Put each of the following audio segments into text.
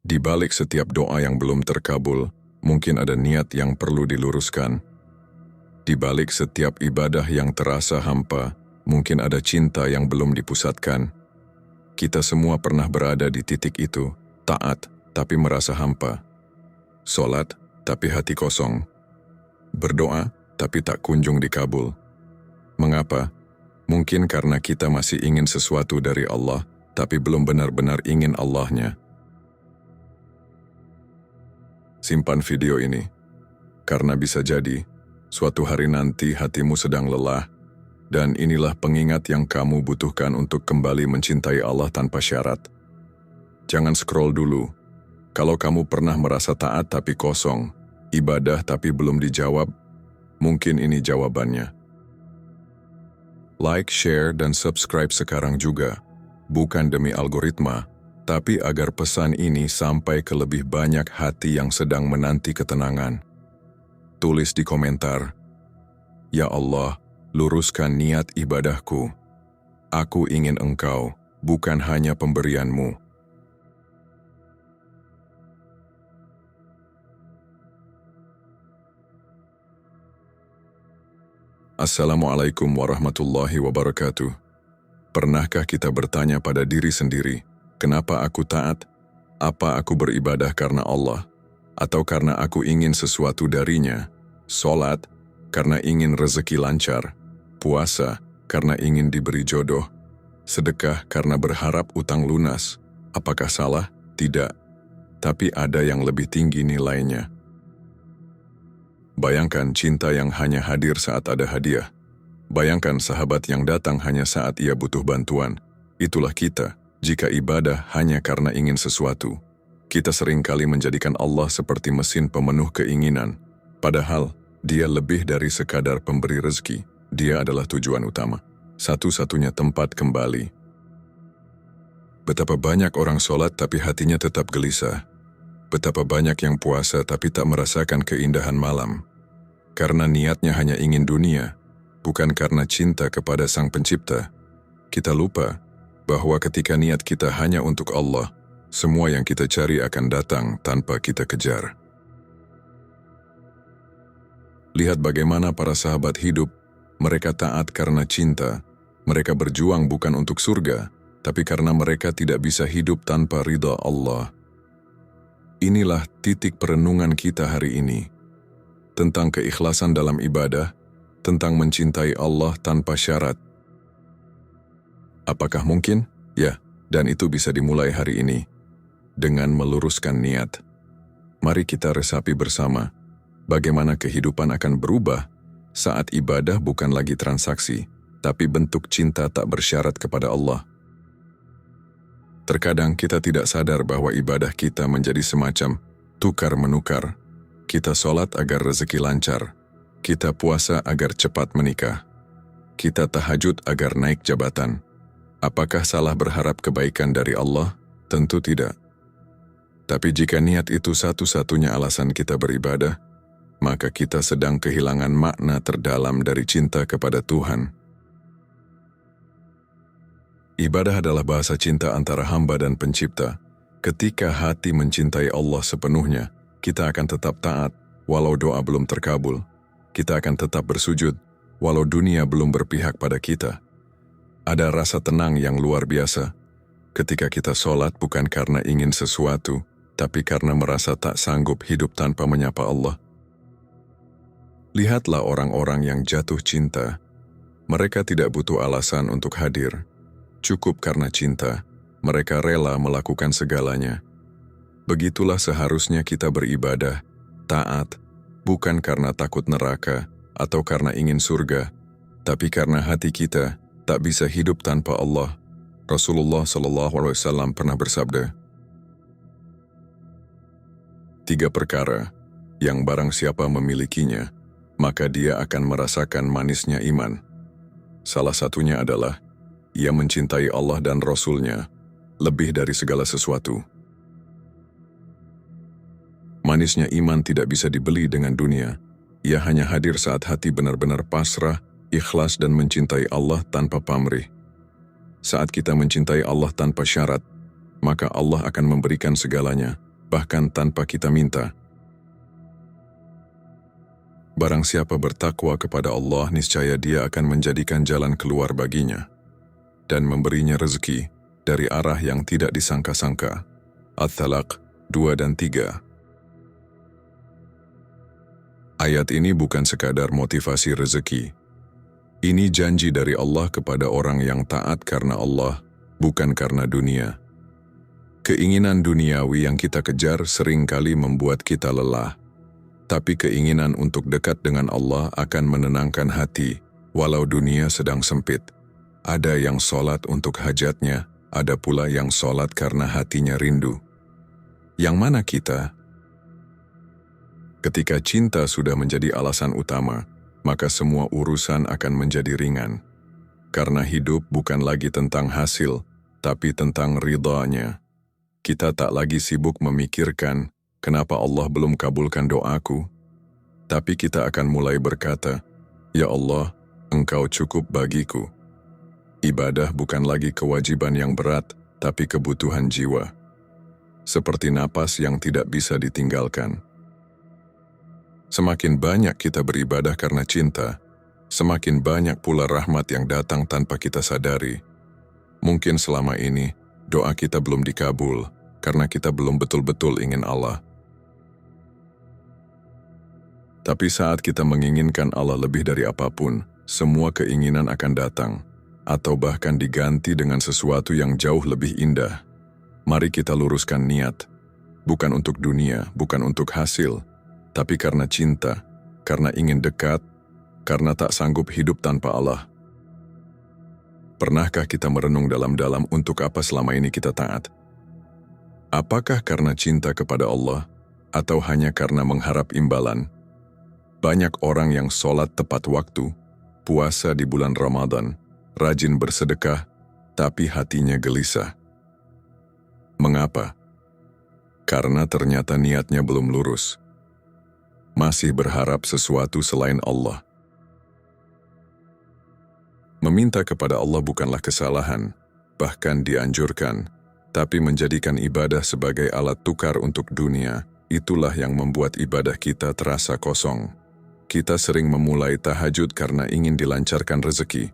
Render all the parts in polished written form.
Di balik setiap doa yang belum terkabul, mungkin ada niat yang perlu diluruskan. Di balik setiap ibadah yang terasa hampa, mungkin ada cinta yang belum dipusatkan. Kita semua pernah berada di titik itu, taat tapi merasa hampa. Sholat tapi hati kosong. Berdoa tapi tak kunjung dikabul. Mengapa? Mungkin karena kita masih ingin sesuatu dari Allah, tapi belum benar-benar ingin Allahnya. Simpan video ini, karena bisa jadi suatu hari nanti hatimu sedang lelah, dan inilah pengingat yang kamu butuhkan untuk kembali mencintai Allah tanpa syarat. Jangan scroll dulu. Kalau kamu pernah merasa taat tapi kosong, ibadah tapi belum dijawab, mungkin ini jawabannya. Like, share, dan subscribe sekarang juga, bukan demi algoritma, tapi agar pesan ini sampai ke lebih banyak hati yang sedang menanti ketenangan. Tulis di komentar, "Ya Allah, luruskan niat ibadahku. Aku ingin Engkau, bukan hanya pemberian-Mu." Assalamualaikum warahmatullahi wabarakatuh. Pernahkah kita bertanya pada diri sendiri, kenapa aku taat? Apa aku beribadah karena Allah? Atau karena aku ingin sesuatu darinya? Sholat, karena ingin rezeki lancar. Puasa, karena ingin diberi jodoh. Sedekah, karena berharap utang lunas. Apakah salah? Tidak. Tapi ada yang lebih tinggi nilainya. Bayangkan cinta yang hanya hadir saat ada hadiah. Bayangkan sahabat yang datang hanya saat ia butuh bantuan. Itulah kita. Jika ibadah hanya karena ingin sesuatu, kita seringkali menjadikan Allah seperti mesin pemenuh keinginan. Padahal, Dia lebih dari sekadar pemberi rezeki. Dia adalah tujuan utama. Satu-satunya tempat kembali. Betapa banyak orang sholat tapi hatinya tetap gelisah. Betapa banyak yang puasa tapi tak merasakan keindahan malam. Karena niatnya hanya ingin dunia, bukan karena cinta kepada Sang Pencipta. Kita lupa bahwa ketika niat kita hanya untuk Allah, semua yang kita cari akan datang tanpa kita kejar. Lihat bagaimana para sahabat hidup. Mereka taat karena cinta. Mereka berjuang bukan untuk surga, tapi karena mereka tidak bisa hidup tanpa ridha Allah. Inilah titik perenungan kita hari ini. Tentang keikhlasan dalam ibadah, tentang mencintai Allah tanpa syarat. Apakah mungkin? Ya, dan itu bisa dimulai hari ini. Dengan meluruskan niat. Mari kita resapi bersama. Bagaimana kehidupan akan berubah saat ibadah bukan lagi transaksi, tapi bentuk cinta tak bersyarat kepada Allah. Terkadang kita tidak sadar bahwa ibadah kita menjadi semacam tukar-menukar. Kita sholat agar rezeki lancar. Kita puasa agar cepat menikah. Kita tahajud agar naik jabatan. Apakah salah berharap kebaikan dari Allah? Tentu tidak. Tapi jika niat itu satu-satunya alasan kita beribadah, maka kita sedang kehilangan makna terdalam dari cinta kepada Tuhan. Ibadah adalah bahasa cinta antara hamba dan Pencipta. Ketika hati mencintai Allah sepenuhnya, kita akan tetap taat, walau doa belum terkabul. Kita akan tetap bersujud, walau dunia belum berpihak pada kita. Ada rasa tenang yang luar biasa ketika kita sholat bukan karena ingin sesuatu, tapi karena merasa tak sanggup hidup tanpa menyapa Allah. Lihatlah orang-orang yang jatuh cinta. Mereka tidak butuh alasan untuk hadir. Cukup karena cinta, mereka rela melakukan segalanya. Begitulah seharusnya kita beribadah, taat, bukan karena takut neraka atau karena ingin surga, tapi karena hati kita tak bisa hidup tanpa Allah. Rasulullah SAW pernah bersabda, 3 perkara yang barang siapa memilikinya, maka dia akan merasakan manisnya iman. Salah satunya adalah, ia mencintai Allah dan Rasul-Nya lebih dari segala sesuatu. Manisnya iman tidak bisa dibeli dengan dunia. Ia hanya hadir saat hati benar-benar pasrah, ikhlas dan mencintai Allah tanpa pamrih. Saat kita mencintai Allah tanpa syarat, maka Allah akan memberikan segalanya. bahkan tanpa kita minta. Barang siapa bertakwa kepada Allah, niscaya Dia akan menjadikan jalan keluar baginya dan memberinya rezeki dari arah yang tidak disangka-sangka. At-Talaq 2 dan 3. Ayat ini bukan sekadar motivasi rezeki. Ini janji dari Allah kepada orang yang taat karena Allah, bukan karena dunia. Keinginan duniawi yang kita kejar seringkali membuat kita lelah. Tapi keinginan untuk dekat dengan Allah akan menenangkan hati, walau dunia sedang sempit. Ada yang sholat untuk hajatnya, ada pula yang sholat karena hatinya rindu. Yang mana kita? Ketika cinta sudah menjadi alasan utama, maka semua urusan akan menjadi ringan. Karena hidup bukan lagi tentang hasil, tapi tentang ridhanya. Kita tak lagi sibuk memikirkan, kenapa Allah belum kabulkan doaku? Tapi kita akan mulai berkata, "Ya Allah, Engkau cukup bagiku." Ibadah bukan lagi kewajiban yang berat, tapi kebutuhan jiwa. Seperti napas yang tidak bisa ditinggalkan. Semakin banyak kita beribadah karena cinta, semakin banyak pula rahmat yang datang tanpa kita sadari. Mungkin selama ini, doa kita belum dikabul, karena kita belum betul-betul ingin Allah. Tapi saat kita menginginkan Allah lebih dari apapun, semua keinginan akan datang, atau bahkan diganti dengan sesuatu yang jauh lebih indah. Mari kita luruskan niat, bukan untuk dunia, bukan untuk hasil, tapi karena cinta, karena ingin dekat, karena tak sanggup hidup tanpa Allah. Pernahkah kita merenung dalam-dalam untuk apa selama ini kita taat? Apakah karena cinta kepada Allah, atau hanya karena mengharap imbalan? Banyak orang yang sholat tepat waktu, puasa di bulan Ramadan, rajin bersedekah, tapi hatinya gelisah. Mengapa? Karena ternyata niatnya belum lurus. Masih berharap sesuatu selain Allah. Meminta kepada Allah bukanlah kesalahan, bahkan dianjurkan, tapi menjadikan ibadah sebagai alat tukar untuk dunia, itulah yang membuat ibadah kita terasa kosong. Kita sering memulai tahajud karena ingin dilancarkan rezeki.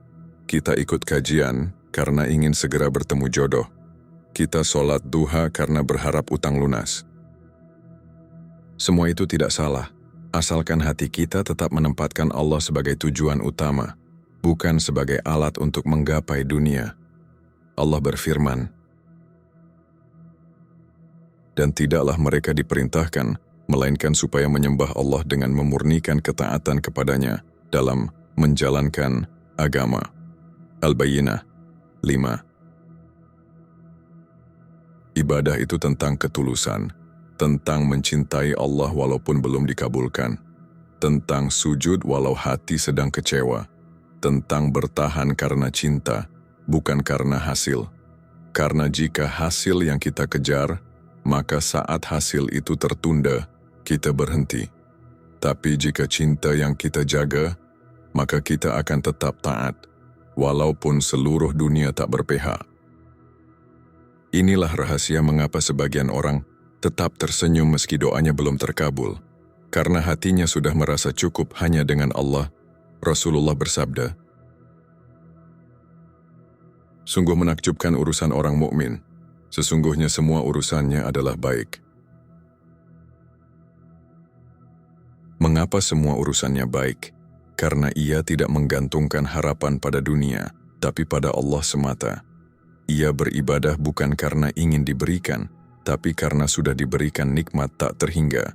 Kita ikut kajian karena ingin segera bertemu jodoh. Kita sholat duha karena berharap utang lunas. Semua itu tidak salah, asalkan hati kita tetap menempatkan Allah sebagai tujuan utama, bukan sebagai alat untuk menggapai dunia. Allah berfirman, "Dan tidaklah mereka diperintahkan, melainkan supaya menyembah Allah dengan memurnikan ketaatan kepadanya dalam menjalankan agama." Al-Bayyinah 5. Ibadah itu tentang ketulusan, tentang mencintai Allah walaupun belum dikabulkan, tentang sujud walau hati sedang kecewa, tentang bertahan karena cinta, bukan karena hasil. Karena jika hasil yang kita kejar, maka saat hasil itu tertunda, kita berhenti. Tapi jika cinta yang kita jaga, maka kita akan tetap taat, walaupun seluruh dunia tak berpihak. Inilah rahasia mengapa sebagian orang tetap tersenyum meski doanya belum terkabul, karena hatinya sudah merasa cukup hanya dengan Allah. Rasulullah bersabda, "Sungguh menakjubkan urusan orang mukmin. Sesungguhnya semua urusannya adalah baik." Mengapa semua urusannya baik? Karena ia tidak menggantungkan harapan pada dunia, tapi pada Allah semata. Ia beribadah bukan karena ingin diberikan, tapi karena sudah diberikan nikmat tak terhingga,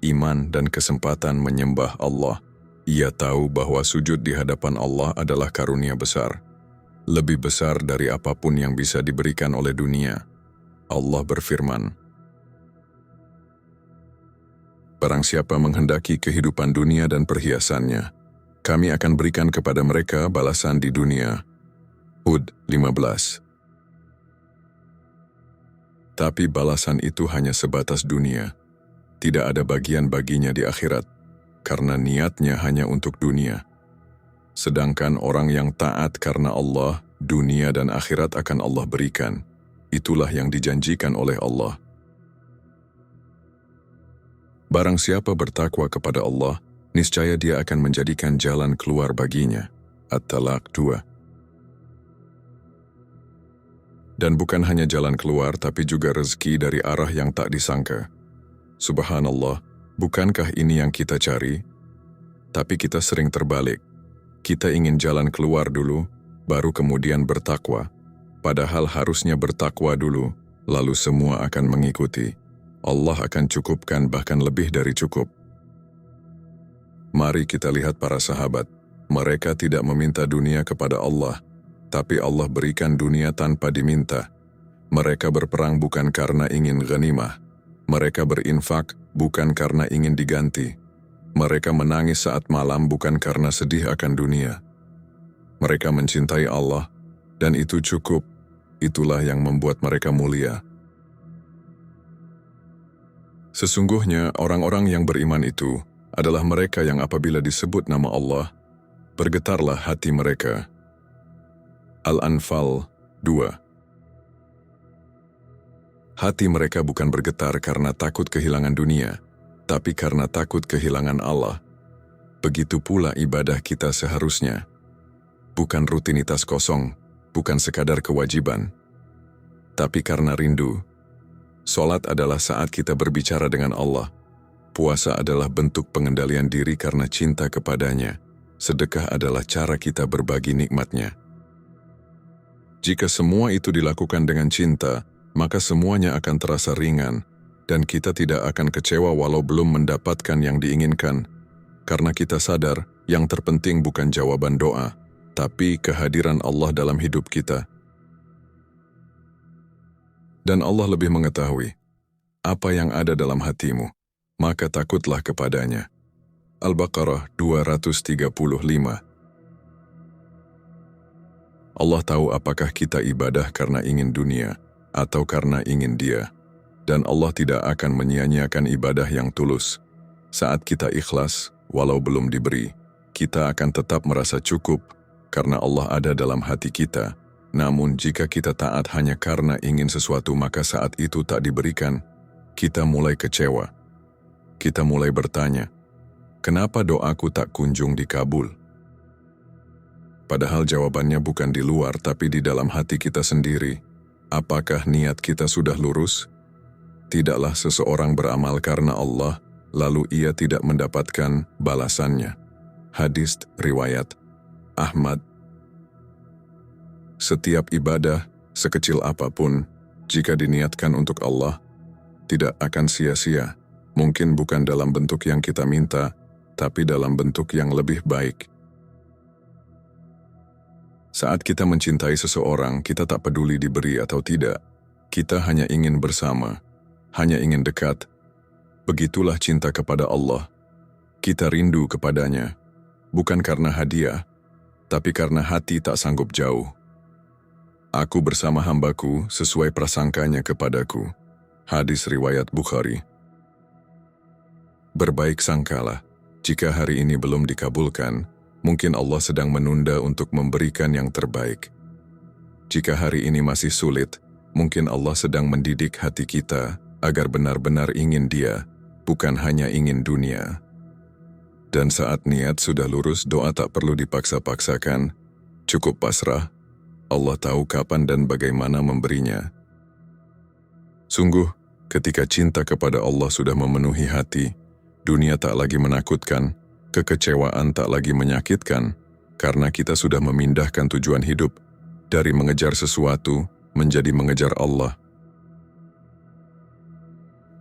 iman dan kesempatan menyembah Allah. Ia tahu bahwa sujud di hadapan Allah adalah karunia besar, lebih besar dari apapun yang bisa diberikan oleh dunia. Allah berfirman, "Barang siapa menghendaki kehidupan dunia dan perhiasannya, kami akan berikan kepada mereka balasan di dunia." Hud 15. Tapi balasan itu hanya sebatas dunia. Tidak ada bagian baginya di akhirat, karena niatnya hanya untuk dunia. Sedangkan orang yang taat karena Allah, dunia dan akhirat akan Allah berikan. Itulah yang dijanjikan oleh Allah. Barang siapa bertakwa kepada Allah, niscaya dia akan menjadikan jalan keluar baginya. At-Talaq 2. Dan bukan hanya jalan keluar, tapi juga rezeki dari arah yang tak disangka. Subhanallah, bukankah ini yang kita cari? Tapi kita sering terbalik. Kita ingin jalan keluar dulu, baru kemudian bertakwa. Padahal harusnya bertakwa dulu, lalu semua akan mengikuti. Allah akan cukupkan, bahkan lebih dari cukup. Mari kita lihat para sahabat. Mereka tidak meminta dunia kepada Allah, tapi Allah berikan dunia tanpa diminta. Mereka berperang bukan karena ingin ghanimah. Mereka berinfak bukan karena ingin diganti. Mereka menangis saat malam bukan karena sedih akan dunia. Mereka mencintai Allah, dan itu cukup. Itulah yang membuat mereka mulia. Sesungguhnya orang-orang yang beriman itu adalah mereka yang apabila disebut nama Allah, bergetarlah hati mereka. Al-Anfal 2. Hati mereka bukan bergetar karena takut kehilangan dunia, tapi karena takut kehilangan Allah. Begitu pula ibadah kita seharusnya. Bukan rutinitas kosong, bukan sekadar kewajiban, tapi karena rindu. Salat adalah saat kita berbicara dengan Allah. Puasa adalah bentuk pengendalian diri karena cinta kepadanya. Sedekah adalah cara kita berbagi nikmatnya. Jika semua itu dilakukan dengan cinta, maka semuanya akan terasa ringan, dan kita tidak akan kecewa walau belum mendapatkan yang diinginkan, karena kita sadar yang terpenting bukan jawaban doa, tapi kehadiran Allah dalam hidup kita. Dan Allah lebih mengetahui apa yang ada dalam hatimu, maka takutlah kepadanya. Al-Baqarah 235. Allah tahu apakah kita ibadah karena ingin dunia atau karena ingin Dia, dan Allah tidak akan menyia-nyiakan ibadah yang tulus. Saat kita ikhlas, walau belum diberi, kita akan tetap merasa cukup karena Allah ada dalam hati kita. Namun jika kita taat hanya karena ingin sesuatu, maka saat itu tak diberikan, kita mulai kecewa. Kita mulai bertanya, kenapa doaku tak kunjung dikabul? Padahal jawabannya bukan di luar, tapi di dalam hati kita sendiri. Apakah niat kita sudah lurus? Tidaklah seseorang beramal karena Allah, lalu ia tidak mendapatkan balasannya. Hadis riwayat Ahmad. Setiap ibadah, sekecil apapun, jika diniatkan untuk Allah, tidak akan sia-sia. Mungkin bukan dalam bentuk yang kita minta, tapi dalam bentuk yang lebih baik. Saat kita mencintai seseorang, kita tak peduli diberi atau tidak. Kita hanya ingin bersama, hanya ingin dekat. Begitulah cinta kepada Allah. Kita rindu kepadanya, bukan karena hadiah, tapi karena hati tak sanggup jauh. Aku bersama hambaku sesuai prasangkanya kepadaku. Hadis riwayat Bukhari. Berbaik sangkalah, jika hari ini belum dikabulkan, mungkin Allah sedang menunda untuk memberikan yang terbaik. Jika hari ini masih sulit, mungkin Allah sedang mendidik hati kita agar benar-benar ingin Dia, bukan hanya ingin dunia. Dan saat niat sudah lurus, doa tak perlu dipaksa-paksakan, cukup pasrah. Allah tahu kapan dan bagaimana memberinya. Sungguh, ketika cinta kepada Allah sudah memenuhi hati, dunia tak lagi menakutkan, kekecewaan tak lagi menyakitkan, karena kita sudah memindahkan tujuan hidup dari mengejar sesuatu menjadi mengejar Allah.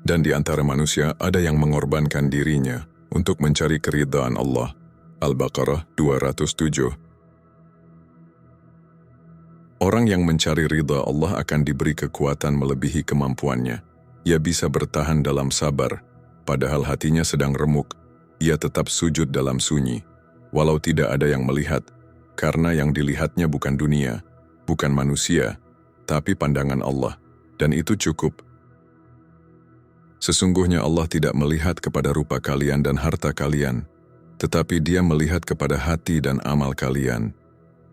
Dan di antara manusia ada yang mengorbankan dirinya untuk mencari keridhaan Allah. Al-Baqarah 207. Orang yang mencari ridha Allah akan diberi kekuatan melebihi kemampuannya. Ia bisa bertahan dalam sabar, padahal hatinya sedang remuk. Ia tetap sujud dalam sunyi, walau tidak ada yang melihat, karena yang dilihatnya bukan dunia, bukan manusia, tapi pandangan Allah, dan itu cukup. Sesungguhnya Allah tidak melihat kepada rupa kalian dan harta kalian, tetapi Dia melihat kepada hati dan amal kalian.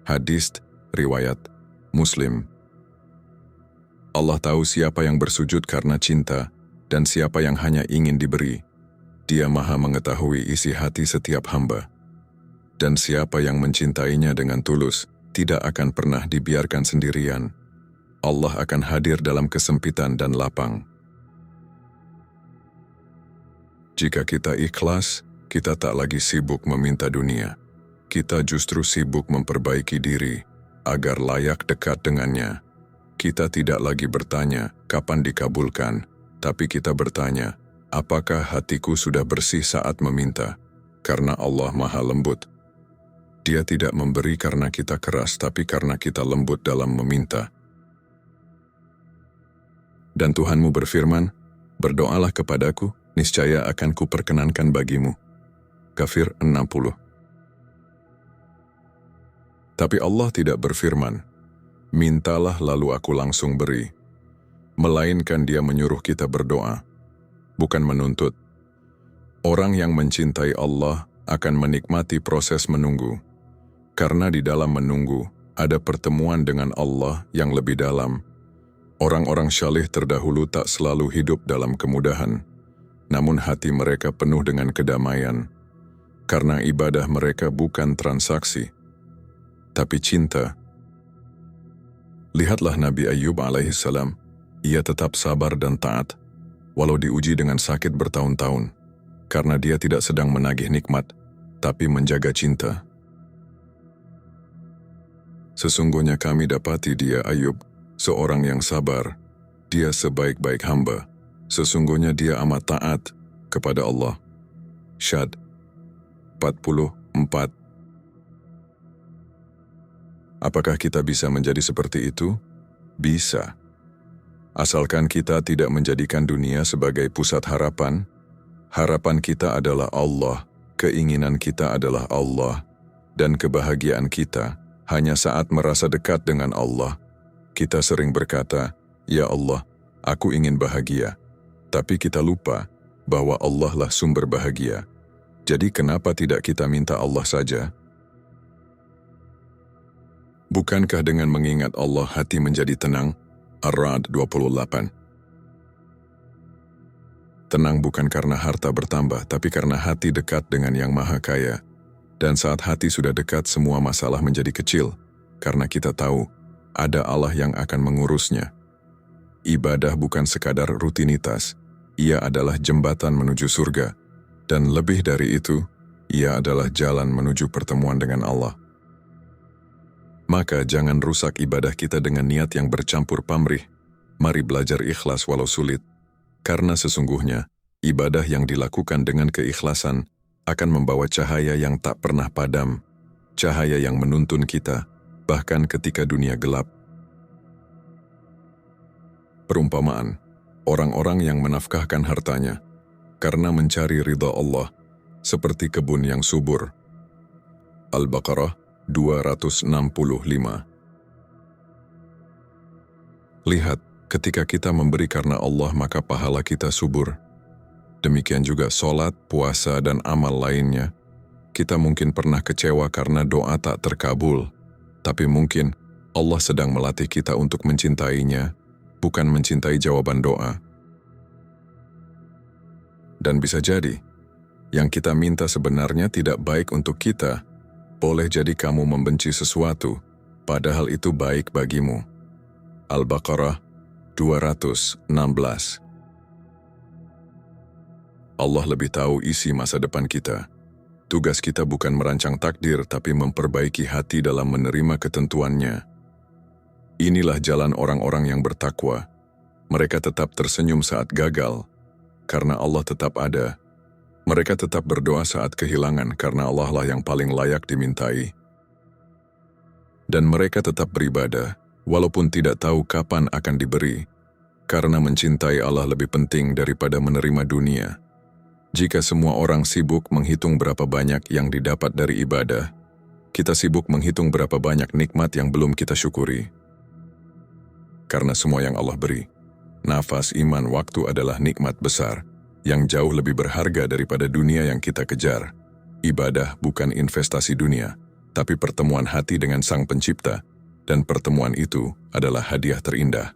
Hadis riwayat Muslim. Allah tahu siapa yang bersujud karena cinta dan siapa yang hanya ingin diberi. Dia Maha mengetahui isi hati setiap hamba. Dan siapa yang mencintainya dengan tulus, tidak akan pernah dibiarkan sendirian. Allah akan hadir dalam kesempitan dan lapang. Jika kita ikhlas, kita tak lagi sibuk meminta dunia. Kita justru sibuk memperbaiki diri, agar layak dekat dengannya. Kita tidak lagi bertanya, kapan dikabulkan, tapi kita bertanya, apakah hatiku sudah bersih saat meminta? Karena Allah Maha Lembut. Dia tidak memberi karena kita keras, tapi karena kita lembut dalam meminta. Dan Tuhanmu berfirman, berdoalah kepadaku, niscaya akan kuperkenankan bagimu. Kafir 60. Tapi Allah tidak berfirman, mintalah lalu aku langsung beri. Melainkan Dia menyuruh kita berdoa, bukan menuntut. Orang yang mencintai Allah akan menikmati proses menunggu. Karena di dalam menunggu, ada pertemuan dengan Allah yang lebih dalam. Orang-orang syalih terdahulu tak selalu hidup dalam kemudahan, namun hati mereka penuh dengan kedamaian. Karena ibadah mereka bukan transaksi, tapi cinta. Lihatlah Nabi Ayyub alaihissalam, ia tetap sabar dan taat, walau diuji dengan sakit bertahun-tahun, karena dia tidak sedang menagih nikmat, tapi menjaga cinta. Sesungguhnya kami dapati dia Ayub, seorang yang sabar, dia sebaik-baik hamba. Sesungguhnya dia amat taat kepada Allah. Syad 44. Apakah kita bisa menjadi seperti itu? Bisa. Asalkan kita tidak menjadikan dunia sebagai pusat harapan. Harapan kita adalah Allah, keinginan kita adalah Allah, dan kebahagiaan kita hanya saat merasa dekat dengan Allah. Kita sering berkata, "Ya Allah, aku ingin bahagia." Tapi kita lupa bahwa Allah lah sumber bahagia. Jadi kenapa tidak kita minta Allah saja? Bukankah dengan mengingat Allah hati menjadi tenang? Ar-Ra'd 28. Tenang bukan karena harta bertambah, tapi karena hati dekat dengan Yang Maha Kaya. Dan saat hati sudah dekat, semua masalah menjadi kecil, karena kita tahu ada Allah yang akan mengurusnya. Ibadah bukan sekadar rutinitas, ia adalah jembatan menuju surga, dan lebih dari itu, ia adalah jalan menuju pertemuan dengan Allah. Maka jangan rusak ibadah kita dengan niat yang bercampur pamrih. Mari belajar ikhlas walau sulit, karena sesungguhnya ibadah yang dilakukan dengan keikhlasan akan membawa cahaya yang tak pernah padam, cahaya yang menuntun kita, bahkan ketika dunia gelap. Perumpamaan, orang-orang yang menafkahkan hartanya karena mencari ridha Allah, seperti kebun yang subur. Al-Baqarah 265. Lihat, ketika kita memberi karena Allah, maka pahala kita subur. Demikian juga sholat, puasa, dan amal lainnya. Kita mungkin pernah kecewa karena doa tak terkabul, tapi mungkin Allah sedang melatih kita untuk mencintainya, bukan mencintai jawaban doa. Dan bisa jadi, yang kita minta sebenarnya tidak baik untuk kita. Boleh jadi kamu membenci sesuatu, padahal itu baik bagimu. Al-Baqarah 216. Allah lebih tahu isi masa depan kita. Tugas kita bukan merancang takdir, tapi memperbaiki hati dalam menerima ketentuannya. Inilah jalan orang-orang yang bertakwa. Mereka tetap tersenyum saat gagal, karena Allah tetap ada. Mereka tetap berdoa saat kehilangan, karena Allah lah yang paling layak dimintai. Dan mereka tetap beribadah, walaupun tidak tahu kapan akan diberi, karena mencintai Allah lebih penting daripada menerima dunia. Jika semua orang sibuk menghitung berapa banyak yang didapat dari ibadah, kita sibuk menghitung berapa banyak nikmat yang belum kita syukuri. Karena semua yang Allah beri, nafas, iman, waktu adalah nikmat besar, yang jauh lebih berharga daripada dunia yang kita kejar. Ibadah bukan investasi dunia, tapi pertemuan hati dengan Sang Pencipta, dan pertemuan itu adalah hadiah terindah.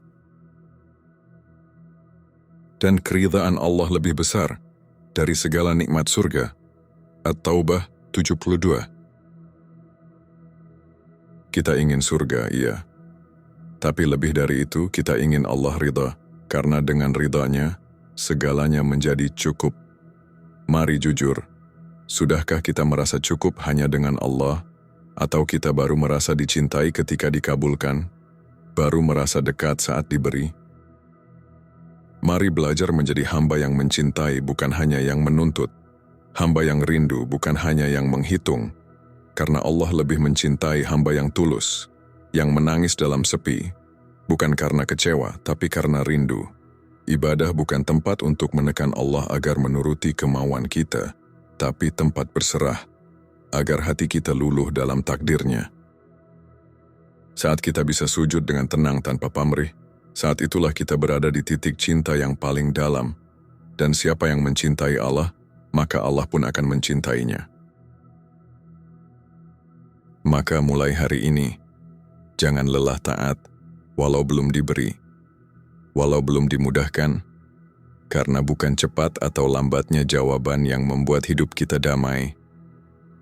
Dan keridhaan Allah lebih besar. dari segala nikmat surga. At-Taubah 72. Kita ingin surga, iya. Tapi lebih dari itu, kita ingin Allah ridha, karena dengan ridhanya, segalanya menjadi cukup. Mari jujur, sudahkah kita merasa cukup hanya dengan Allah, atau kita baru merasa dicintai ketika dikabulkan, baru merasa dekat saat diberi? Mari belajar menjadi hamba yang mencintai, bukan hanya yang menuntut. Hamba yang rindu, bukan hanya yang menghitung. Karena Allah lebih mencintai hamba yang tulus, yang menangis dalam sepi, bukan karena kecewa, tapi karena rindu. Ibadah bukan tempat untuk menekan Allah agar menuruti kemauan kita, tapi tempat berserah, agar hati kita luluh dalam takdirnya. Saat kita bisa sujud dengan tenang tanpa pamrih, saat itulah kita berada di titik cinta yang paling dalam, dan siapa yang mencintai Allah, maka Allah pun akan mencintainya. Maka mulai hari ini, jangan lelah taat, walau belum diberi, walau belum dimudahkan, karena bukan cepat atau lambatnya jawaban yang membuat hidup kita damai,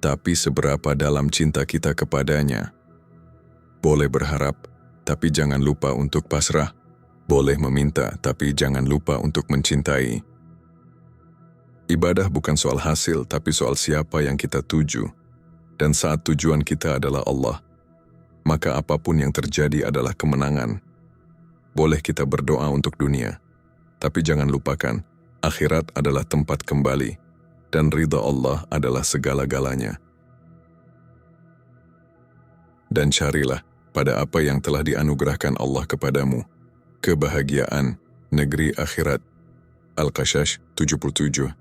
tapi seberapa dalam cinta kita kepadanya. Boleh berharap, tapi jangan lupa untuk pasrah. Boleh meminta, tapi jangan lupa untuk mencintai. Ibadah bukan soal hasil, tapi soal siapa yang kita tuju. Dan saat tujuan kita adalah Allah, maka apapun yang terjadi adalah kemenangan. Boleh kita berdoa untuk dunia, tapi jangan lupakan, akhirat adalah tempat kembali, dan ridha Allah adalah segala-galanya. Dan carilah pada apa yang telah dianugerahkan Allah kepadamu, kebahagiaan, negeri akhirat. Al-Qasas 77.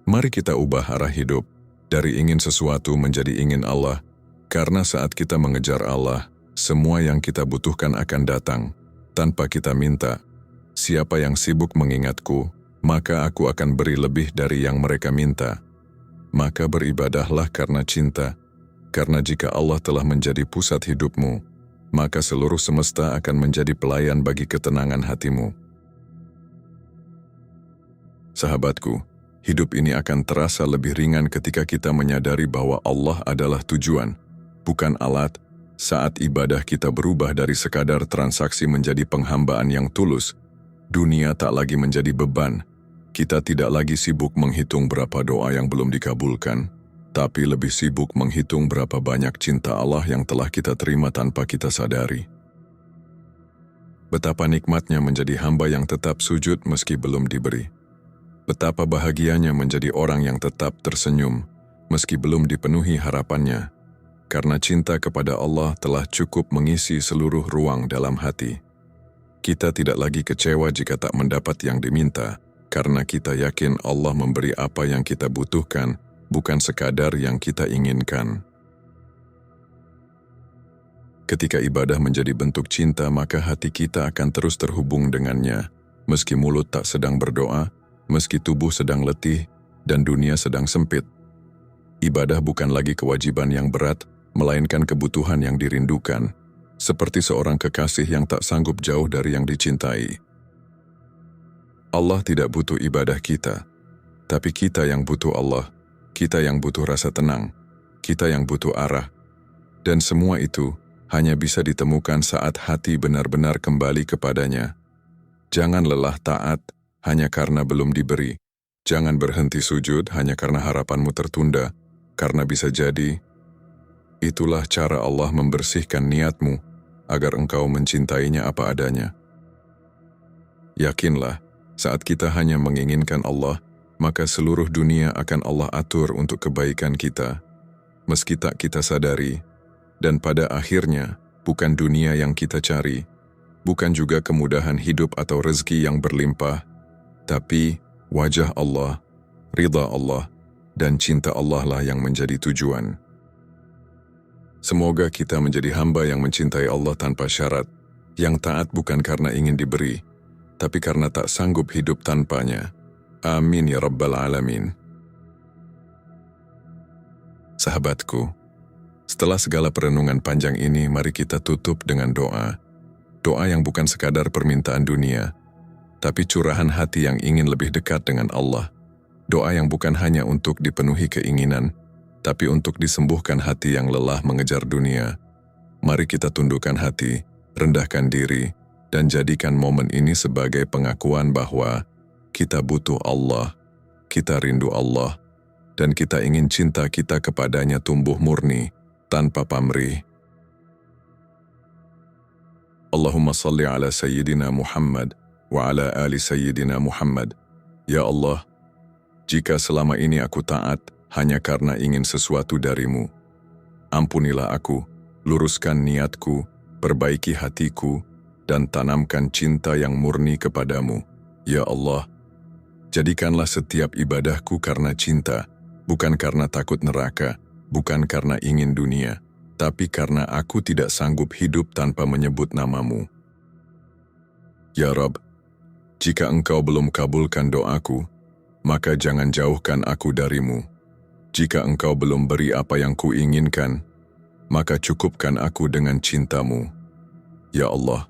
Mari kita ubah arah hidup, dari ingin sesuatu menjadi ingin Allah, karena saat kita mengejar Allah, semua yang kita butuhkan akan datang, tanpa kita minta. Siapa yang sibuk mengingatku, maka aku akan beri lebih dari yang mereka minta. Maka beribadahlah karena cinta, karena jika Allah telah menjadi pusat hidupmu, maka seluruh semesta akan menjadi pelayan bagi ketenangan hatimu. Sahabatku, hidup ini akan terasa lebih ringan ketika kita menyadari bahwa Allah adalah tujuan, bukan alat. Saat ibadah kita berubah dari sekadar transaksi menjadi penghambaan yang tulus, dunia tak lagi menjadi beban. Kita tidak lagi sibuk menghitung berapa doa yang belum dikabulkan, tapi lebih sibuk menghitung berapa banyak cinta Allah yang telah kita terima tanpa kita sadari. Betapa nikmatnya menjadi hamba yang tetap sujud meski belum diberi. Betapa bahagianya menjadi orang yang tetap tersenyum meski belum dipenuhi harapannya, karena cinta kepada Allah telah cukup mengisi seluruh ruang dalam hati. Kita tidak lagi kecewa jika tak mendapat yang diminta, karena kita yakin Allah memberi apa yang kita butuhkan, bukan sekadar yang kita inginkan. Ketika ibadah menjadi bentuk cinta, maka hati kita akan terus terhubung dengannya, meski mulut tak sedang berdoa, meski tubuh sedang letih, dan dunia sedang sempit. Ibadah bukan lagi kewajiban yang berat, melainkan kebutuhan yang dirindukan, seperti seorang kekasih yang tak sanggup jauh dari yang dicintai. Allah tidak butuh ibadah kita, tapi kita yang butuh Allah, kita yang butuh rasa tenang, kita yang butuh arah, dan semua itu hanya bisa ditemukan saat hati benar-benar kembali kepadanya. Jangan lelah taat hanya karena belum diberi. Jangan berhenti sujud hanya karena harapanmu tertunda, karena bisa jadi itulah cara Allah membersihkan niatmu agar engkau mencintainya apa adanya. Yakinlah, saat kita hanya menginginkan Allah, maka seluruh dunia akan Allah atur untuk kebaikan kita, meski tak kita sadari. Dan pada akhirnya, bukan dunia yang kita cari, bukan juga kemudahan hidup atau rezeki yang berlimpah, tapi wajah Allah, ridha Allah, dan cinta Allah lah yang menjadi tujuan. Semoga kita menjadi hamba yang mencintai Allah tanpa syarat, yang taat bukan karena ingin diberi, tapi karena tak sanggup hidup tanpanya. Amin ya Rabbal Alamin. Sahabatku, setelah segala perenungan panjang ini, mari kita tutup dengan doa. Doa yang bukan sekadar permintaan dunia, tapi curahan hati yang ingin lebih dekat dengan Allah. Doa yang bukan hanya untuk dipenuhi keinginan, tapi untuk disembuhkan hati yang lelah mengejar dunia. Mari kita tundukkan hati, rendahkan diri, dan jadikan momen ini sebagai pengakuan bahwa kita butuh Allah, kita rindu Allah, dan kita ingin cinta kita kepadanya tumbuh murni, tanpa pamrih. Allahumma salli ala Sayyidina Muhammad wa ala ali Sayyidina Muhammad. Ya Allah, jika selama ini aku taat hanya karena ingin sesuatu darimu, ampunilah aku, luruskan niatku, perbaiki hatiku, dan tanamkan cinta yang murni kepadamu. Ya Allah, jadikanlah setiap ibadahku karena cinta, bukan karena takut neraka, bukan karena ingin dunia, tapi karena aku tidak sanggup hidup tanpa menyebut namamu. Ya Rabb, jika engkau belum kabulkan doaku, maka jangan jauhkan aku darimu. Jika engkau belum beri apa yang kuinginkan, maka cukupkan aku dengan cintamu. Ya Allah,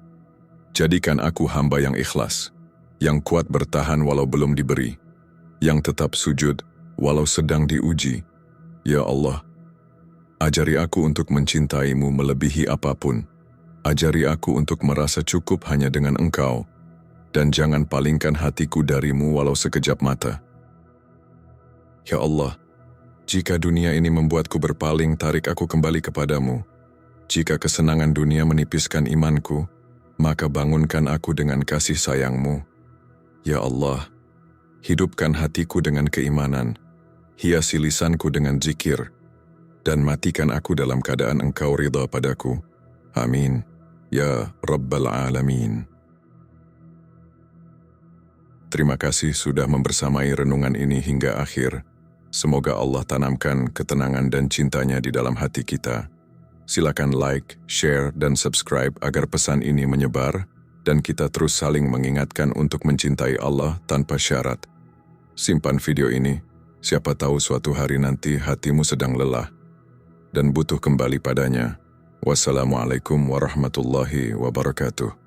jadikan aku hamba yang ikhlas, yang kuat bertahan walau belum diberi, yang tetap sujud walau sedang diuji. Ya Allah, ajari aku untuk mencintaimu melebihi apapun. Ajari aku untuk merasa cukup hanya dengan engkau, dan jangan palingkan hatiku darimu walau sekejap mata. Ya Allah, jika dunia ini membuatku berpaling, tarik aku kembali kepadamu. Jika kesenangan dunia menipiskan imanku, maka bangunkan aku dengan kasih sayangmu. Ya Allah, hidupkan hatiku dengan keimanan, hiasi lisanku dengan zikir, dan matikan aku dalam keadaan engkau ridha padaku. Amin. Ya Rabbal Alamin. Terima kasih sudah membersamai renungan ini hingga akhir. Semoga Allah tanamkan ketenangan dan cintanya di dalam hati kita. Silakan like, share, dan subscribe agar pesan ini menyebar, dan kita terus saling mengingatkan untuk mencintai Allah tanpa syarat. Simpan video ini, siapa tahu suatu hari nanti hatimu sedang lelah dan butuh kembali padanya. Wassalamualaikum warahmatullahi wabarakatuh.